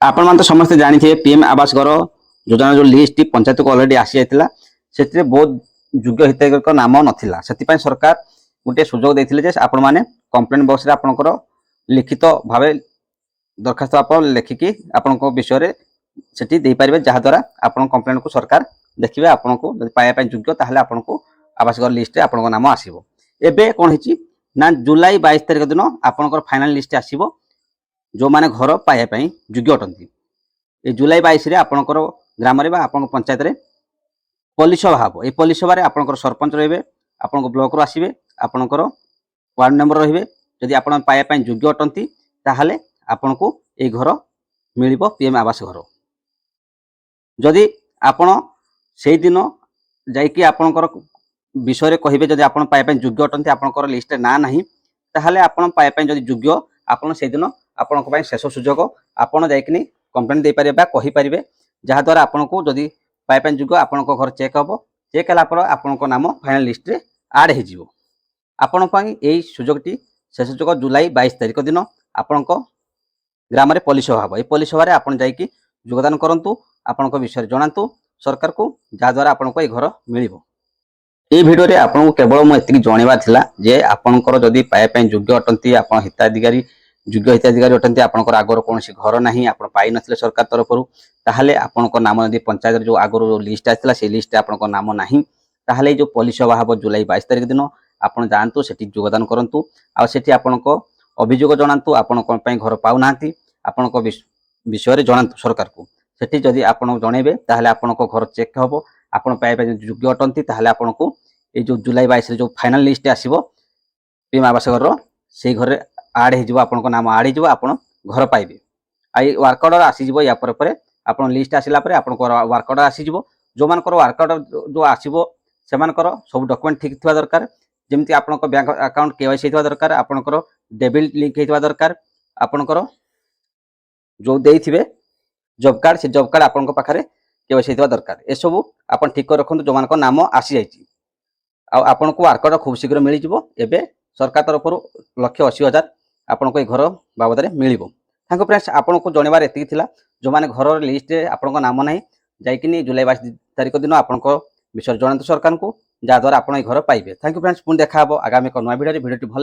आपण मान तो समस्त जानी थे पीएम आवास घर योजना जो लिस्ट पंचायत को ऑलरेडी आसी जाइतिला सेतिरे बहुत योग्य हितैषीक नाम नथिला सेति सरकार गोटे सुजोग देथिले जे आपण माने कंप्लेंट बॉक्स रे आपनकर लिखित भावे दरखास्त आप लिखिकी आपण विषय रे सेठी दे पारिबे जहा द्वारा आपण कंप्लेंट को सरकार देखिबे आपण को पाया पय योग्य ताहले आपण को आवास घर लिस्ट रे आपण नाम आसीबो। एबे कोन हिची ना जुलाई 22 तारिख दिन आपण फाइनल लिस्ट आसीबो जो माने घर पाया पय योग्य अटंती। ए जुलाई 22 रे आपनकर ग्राम रे बा आपन पंचायत रे पल्ली सभा हबो। ए पल्ली सभा रे आपनकर सरपंच रहबे, आपनकर ब्लॉक रो आसीबे, आपनकर वार्ड मेंबर रहबे। जदि आपन पाया पय योग्य अटंती ताहाले आपनको ए घर मिलिबो पीएम आवास घर। जदि आपन सेही दिन जाइकी आपनकर विषय रे कहिबे जदि आपन पाया पय योग्य अटंती आपनकर लिस्ट रे ना नाही ताहाले आपन पाया पय जदि योग्य आपन सेही दिन आपनक पय शेष सुजोग आपन जाइकिनी कंप्लेंट दे पारिबे बा कहि पारिबे जहा द्वारा आपनको जदि पाया पय योग्य आपनक घर चेक हबो। चेक हला पर आपनक नाम फाइनल लिस्ट रे ऐड हे जिवो। आपन पय एई सुजोगटी शेष सुजोग जुलाई 22 तारिख दिन आपनक ग्राम रे पल्ली सभा हबो। ए पल्ली सभा रे आपन जाइकी योगदान करंतु आपनक विषय जणांतु सरकार को जहा द्वारा आपनक ए घर मिलिबो। ए वीडियो रे आपन को केवल म एतिकी जणेबा थिला जे आपनकर जदि पाया पय योग्य अटंती आपन हिताधिकारी योग्य हिताधिकारी अटंती आपनकर आगर कोनसी घर नाही आपन पाई नथिले सरकार तरफरु ताहाले आपनकर नाम जदि पंचायत जो आगर जो लिस्ट आथिला से लिस्ट आपनकर नाम नाही ताहाले जो पल्ली सभा हबो जुलाई 22 तारिख दिन आपन जानतु सेठी योगदान करंतु आ सेठी आपनक अभियोग जणांतु आपन कोन पय घर पाउ नांती आपनक विषय रे जणांतु सरकार को। सेठी जदि आपन जणेबे ताहाले आपनक घर चेक हबो आपन पाया पय योग्य अटंती ताहाले आपनकु ए जो जुलाई 22 रे जो फाइनल लिस्ट आसीबो पीएम आवास घर से घर ऐड हे जिवो आपनको नाम ऐड हे जिवो आपन घर पाइबे। आई वर्क ऑर्डर आसी जिवो या पर आपन लिस्ट आसिला पर आपनको वर्क ऑर्डर आसी जिवो। जो मानकर वर्क ऑर्डर जो आसीबो से मानकर सब डॉक्यूमेंट ठीक थिबा दरकार जेमति आपनको बैंक अकाउंट केवाईसी थिबा दरकार आपनकर डेबिट लिंक हेथिबा दरकार आपनकर जो देइथिबे जॉब कार्ड से जॉब कार्ड आपनको पाखरे केवाईसी हेथिबा दरकार। ए सब आपन ठीक कर रखंतु जो मानकर नाम आसी जाईची आ आपनको वर्क ऑर्डर खूब शीघ्र मिली जिवो। एबे सरकार तरफरु 1,80,000 आपनको ए घर बाबद रे मिलिबो। थैंक यू फ्रेंड्स आपनको जणेबार एतिकी थिला जो माने घर लिस्ट रे आपनको नाम नाही जाइकिनी जुलाई 22 तारिख दिन आपनको विषय जणांतु सरकार को जा द्वारा आपण ए घर पाइबे। थैंक यू फ्रेंड्स पुन देखा हबो आगामी को नया वीडियो रे। वीडियो भल